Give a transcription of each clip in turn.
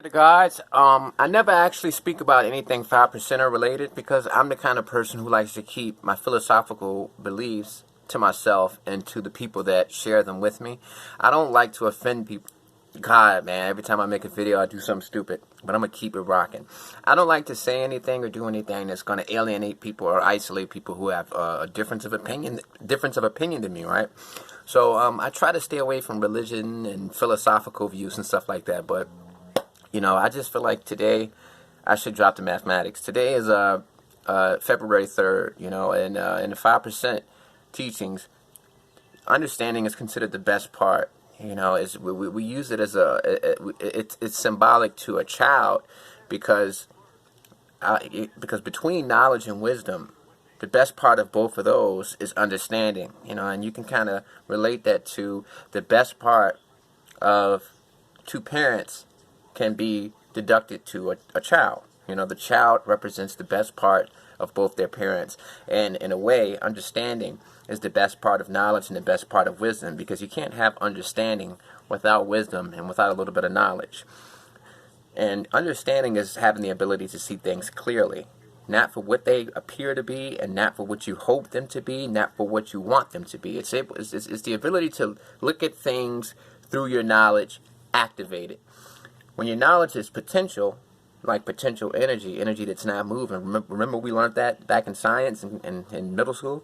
the gods. I never actually speak about anything 5%er related because I'm the kind of person who likes to keep my philosophical beliefs to myself and to the people that share them with me. I don't like to offend people. God, man, every time I make a video, I do something stupid, but I'm going to keep it rocking. I don't like to say anything or do anything that's going to alienate people or isolate people who have a difference of opinion than me, right? So I try to stay away from religion and philosophical views and stuff like that, but you know, I just feel like today I should drop the mathematics. Today is February 3rd, you know, and in the 5% teachings, understanding is considered the best part. You know, is we use it as it's symbolic to a child because between knowledge and wisdom, the best part of both of those is understanding. You know, and you can kind of relate that to the best part of two parents can be deducted to a child. You know, the child represents the best part of both their parents. And in a way, understanding is the best part of knowledge and the best part of wisdom, because you can't have understanding without wisdom and without a little bit of knowledge. And understanding is having the ability to see things clearly, not for what they appear to be and not for what you hope them to be, not for what you want them to be. It's the ability to look at things through your knowledge activated. When your knowledge is potential, like potential energy that's not moving. Remember we learned that back in science in middle school?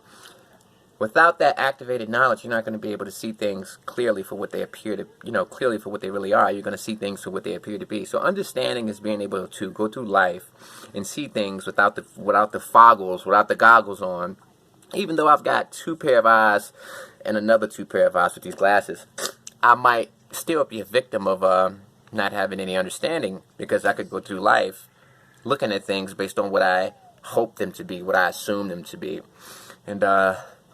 Without that activated knowledge, you're not going to be able to see things clearly for what they appear to, clearly for what they really are. You're going to see things for what they appear to be. So understanding is being able to go through life and see things without the foggles, without the goggles on. Even though I've got two pair of eyes and another two pair of eyes with these glasses, I might still be a victim of not having any understanding, because I could go through life looking at things based on what I hope them to be, what I assume them to be. And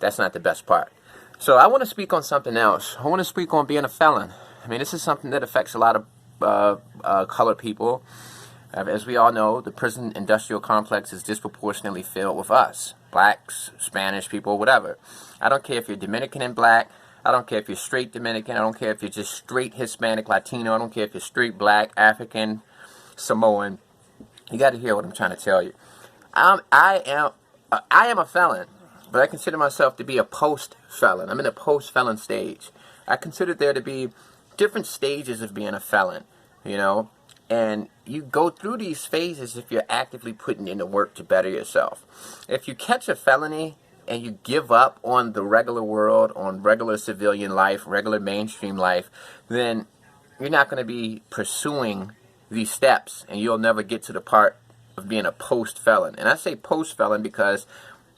that's not the best part. So I want to speak on something else. I want to speak on being a felon. I mean, this is something that affects a lot of colored people. As we all know, the prison industrial complex is disproportionately filled with us, blacks, Spanish people, whatever. I don't care if you're Dominican and black. I don't care if you're straight Dominican. I don't care if you're just straight Hispanic, Latino. I don't care if you're straight black, African, Samoan. You got to hear what I'm trying to tell you. I am a felon, but I consider myself to be a post-felon. I'm in a post-felon stage. I consider there to be different stages of being a felon, you know, and you go through these phases if you're actively putting in the work to better yourself. If you catch a felony and you give up on the regular world, on regular civilian life, regular mainstream life, then you're not going to be pursuing these steps, and you'll never get to the part of being a post-felon. And I say post-felon because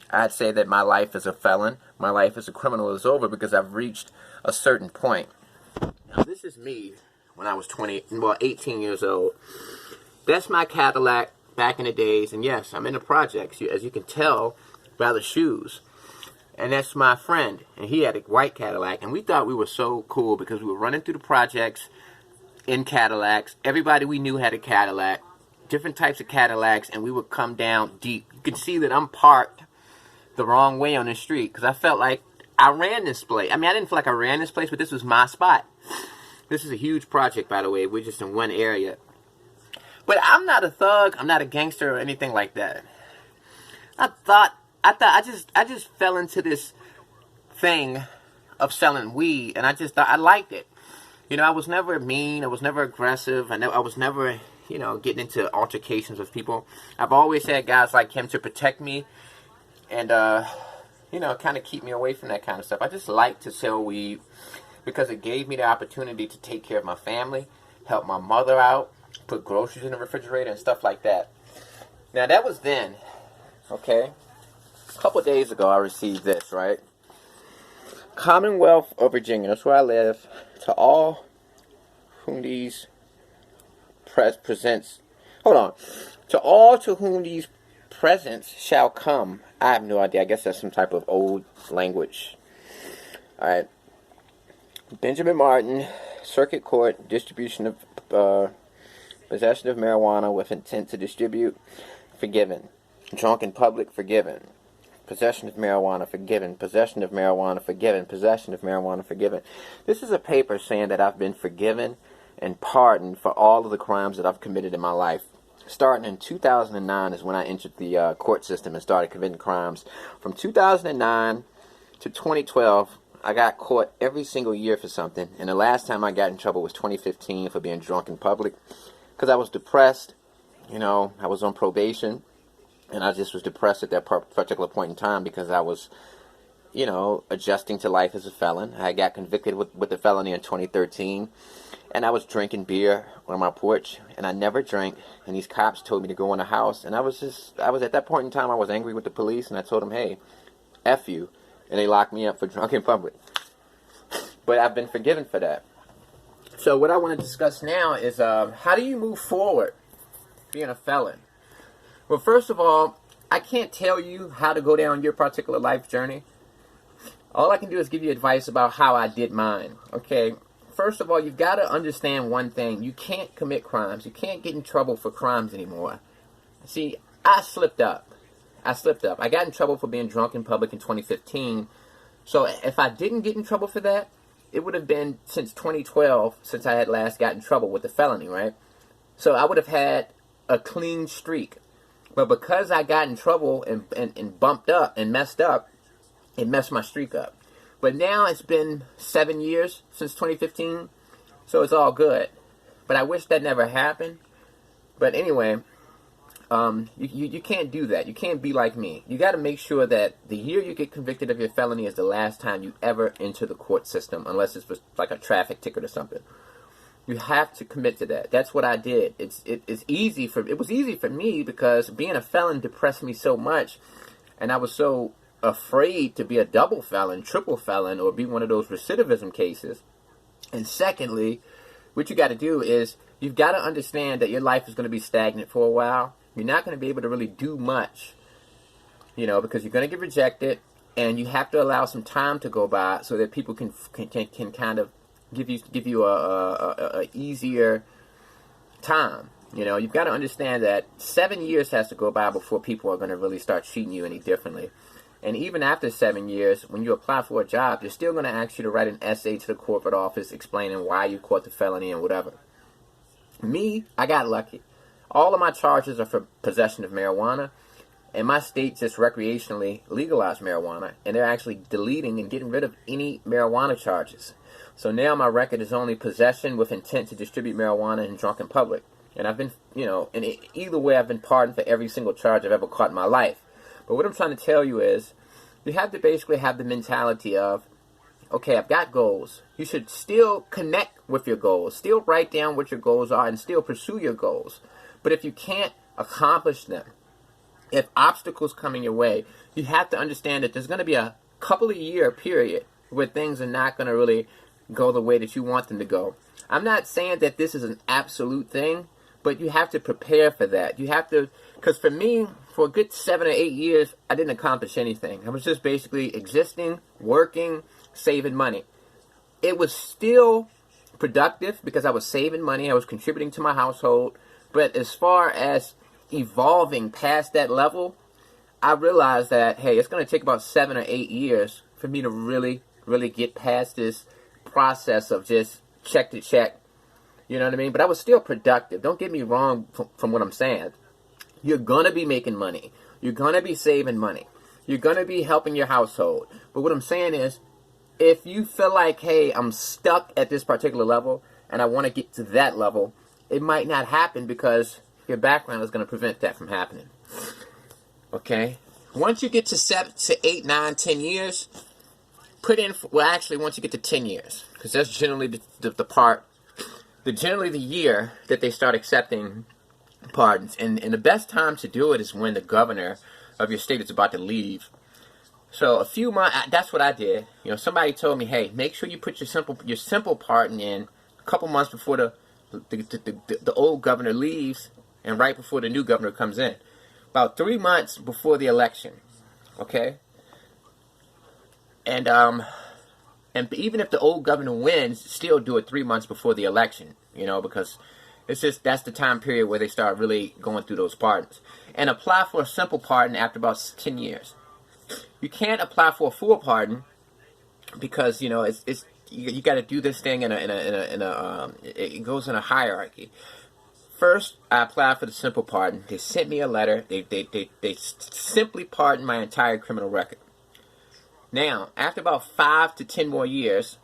I'd say that my life as a felon, my life as a criminal is over because I've reached a certain point. Now, this is me when I was 18 years old. That's my Cadillac back in the days, and yes, I'm in the projects, as you can tell by the shoes. And that's my friend, and he had a white Cadillac, and we thought we were so cool because we were running through the projects in Cadillacs. Everybody we knew had a Cadillac, different types of Cadillacs, and we would come down deep. You can see that I'm parked the wrong way on the street because I felt like I ran this place. I mean, I didn't feel like I ran this place, but this was my spot. This is a huge project, by the way. We're just in one area. But I'm not a thug. I'm not a gangster or anything like that. I just fell into this thing of selling weed, and I just thought I liked it. You know, I was never mean. I was never aggressive. I was never, getting into altercations with people. I've always had guys like him to protect me and, kind of keep me away from that kind of stuff. I just like to sell weed because it gave me the opportunity to take care of my family, help my mother out, put groceries in the refrigerator and stuff like that. Now, that was then, okay? A couple of days ago, I received this, right? Commonwealth of Virginia, that's where I live. To all whom these presents, to all to whom these presents shall come. I have no idea. I guess that's some type of old language. All right. Benjamin Martin, Circuit Court, distribution of possession of marijuana with intent to distribute, forgiven. Drunk in public, forgiven. Possession of marijuana, forgiven. Possession of marijuana, forgiven. Possession of marijuana, forgiven. This is a paper saying that I've been forgiven and pardoned for all of the crimes that I've committed in my life. Starting in 2009 is when I entered the court system and started committing crimes. From 2009 to 2012, I got caught every single year for something. And the last time I got in trouble was 2015 for being drunk in public. Because I was depressed. You know, I was on probation. And I just was depressed at that particular point in time because I was, you know, adjusting to life as a felon. I got convicted with a felony in 2013. And I was drinking beer on my porch. And I never drank. And these cops told me to go in the house. And I was at that point in time, I was angry with the police. And I told them, hey, F you. And they locked me up for drunk in public. But I've been forgiven for that. So what I want to discuss now is how do you move forward being a felon? Well, first of all, I can't tell you how to go down your particular life journey. All I can do is give you advice about how I did mine. Okay, first of all, you've got to understand one thing. You can't commit crimes. You can't get in trouble for crimes anymore. See, I slipped up. I got in trouble for being drunk in public in 2015. So if I didn't get in trouble for that, it would have been since 2012 since I had last got in trouble with the felony, right? So I would have had a clean streak. But because I got in trouble and bumped up and messed up, it messed my streak up. But now it's been 7 years since 2015, so it's all good. But I wish that never happened. But anyway, you can't do that. You can't be like me. You got to make sure that the year you get convicted of your felony is the last time you ever enter the court system, unless it's like a traffic ticket or something. You have to commit to that. That's what I did. It was easy for me because being a felon depressed me so much, and I was so afraid to be a double felon, triple felon, or be one of those recidivism cases. And secondly, what you got to do is you've got to understand that your life is going to be stagnant for a while. You're not going to be able to really do much, you know, because you're going to get rejected, and you have to allow some time to go by so that people can kind of give you a easier time. You know, you've got to understand that 7 years has to go by before people are going to really start treating you any differently. And even after 7 years, when you apply for a job, they're still going to ask you to write an essay to the corporate office explaining why you caught the felony and whatever. Me, I got lucky. All of my charges are for possession of marijuana, and my state just recreationally legalized marijuana, and they're actually deleting and getting rid of any marijuana charges. So now my record is only possession with intent to distribute marijuana and drunk in public. And I've been, you know, and either way I've been pardoned for every single charge I've ever caught in my life. But what I'm trying to tell you is, you have to basically have the mentality of, okay, I've got goals. You should still connect with your goals. Still write down what your goals are and still pursue your goals. But if you can't accomplish them, if obstacles come in your way, you have to understand that there's going to be a couple of year period where things are not going to really go the way that you want them to go. I'm not saying that this is an absolute thing, but you have to prepare for that. You have to, because for me, for a good 7 or 8 years, I didn't accomplish anything. I was just basically existing, working, saving money. It was still productive because I was saving money. I was contributing to my household. But as far as evolving past that level, I realized that, hey, it's going to take about 7 or 8 years for me to really, really get past this process of just check to check. You know what I mean? But I was still productive. Don't get me wrong from what I'm saying. You're going to be making money. You're going to be saving money. You're going to be helping your household. But what I'm saying is, if you feel like, hey, I'm stuck at this particular level and I want to get to that level, it might not happen because your background is going to prevent that from happening. Okay? Once you get to 7 to 8, 9, 10 years, put in, once you get to 10 years, because that's generally generally the year that they start accepting pardons. And the best time to do it is when the governor of your state is about to leave. So a few months, that's what I did. You know, somebody told me, hey, make sure you put your simple pardon in a couple months before the old governor leaves and right before the new governor comes in. About 3 months before the election. Okay? And even if the old governor wins, still do it 3 months before the election, you know, because it's just, that's the time period where they start really going through those pardons. And apply for a simple pardon after about 10 years. You can't apply for a full pardon because, you know, it's you got to do this thing it goes in a hierarchy. First, I applied for the simple pardon. They sent me a letter. They simply pardoned my entire criminal record. Now, after about 5 to 10 more years,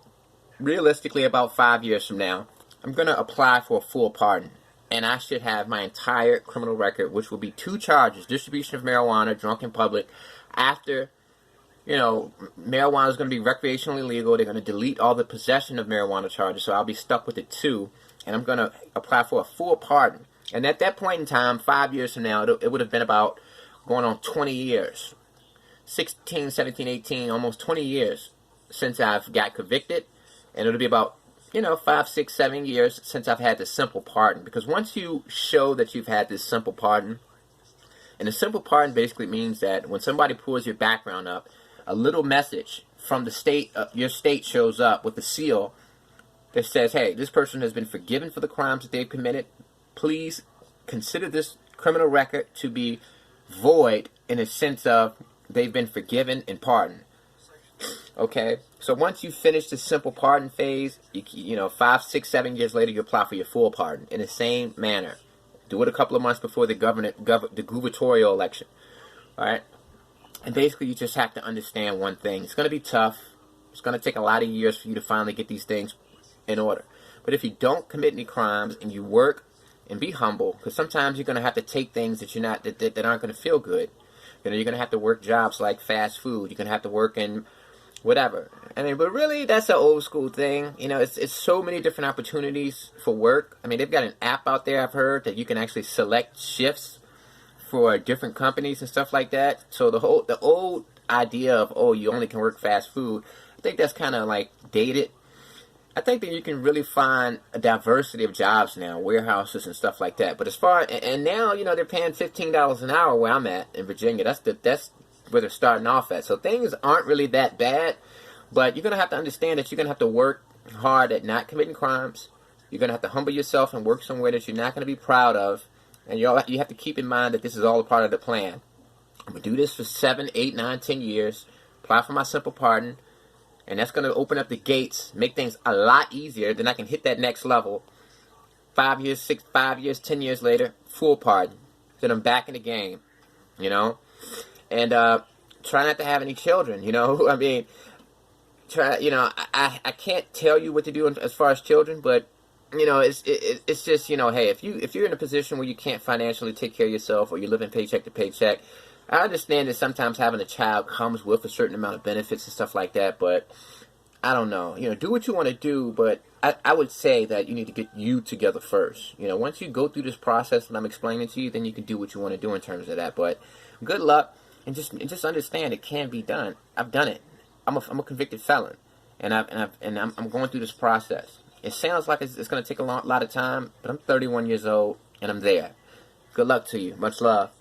realistically about 5 years from now, I'm going to apply for a full pardon. And I should have my entire criminal record, which will be 2 charges, distribution of marijuana, drunk in public. After, marijuana is going to be recreationally legal. They're going to delete all the possession of marijuana charges, so I'll be stuck with the 2. And I'm going to apply for a full pardon. And at that point in time, 5 years from now, it would have been about going on 20 years. 16, 17, 18, almost 20 years since I've got convicted. And it'll be about, 5, 6, 7 years since I've had the simple pardon. Because once you show that you've had this simple pardon, and the simple pardon basically means that when somebody pulls your background up, a little message from the state, your state shows up with a seal that says, hey, this person has been forgiven for the crimes that they've committed. Please consider this criminal record to be void in a sense of they've been forgiven and pardoned. Okay? So once you finish the simple pardon phase, 5, 6, 7 years later, you apply for your full pardon in the same manner. Do it a couple of months before the gubernatorial election. All right? And basically, you just have to understand one thing. It's going to be tough. It's going to take a lot of years for you to finally get these things in order. But if you don't commit any crimes and you work and be humble, because sometimes you're going to have to take things that that aren't going to feel good. You're going to have to work jobs like fast food. You're going to have to work in whatever. I mean, but really, that's an old school thing. It's so many different opportunities for work. I mean, they've got an app out there, I've heard, that you can actually select shifts for different companies and stuff like that. So the old idea of, you only can work fast food, I think that's kind of like dated. I think that you can really find a diversity of jobs now, warehouses and stuff like that. But and now, they're paying $15 an hour where I'm at in Virginia. That's where they're starting off at. So things aren't really that bad, but you're going to have to understand that you're going to have to work hard at not committing crimes. You're going to have to humble yourself and work somewhere that you're not going to be proud of. And you have to keep in mind that this is all a part of the plan. I'm going to do this for 7, 8, 9, 10 years, apply for my simple pardon, and that's going to open up the gates, make things a lot easier. Then I can hit that next level. 5 years, 10 years later, full pardon. Then I'm back in the game, And try not to have any children, I mean, I can't tell you what to do as far as children, but, it's just, hey, if you're in a position where you can't financially take care of yourself or you're living paycheck to paycheck, I understand that sometimes having a child comes with a certain amount of benefits and stuff like that, but I don't know. Do what you want to do, but I would say that you need to get you together first. Once you go through this process that I'm explaining to you, then you can do what you want to do in terms of that. But good luck, and just understand it can be done. I've done it. I'm a convicted felon, and I'm going through this process. It sounds like it's going to take a lot of time, but I'm 31 years old, and I'm there. Good luck to you. Much love.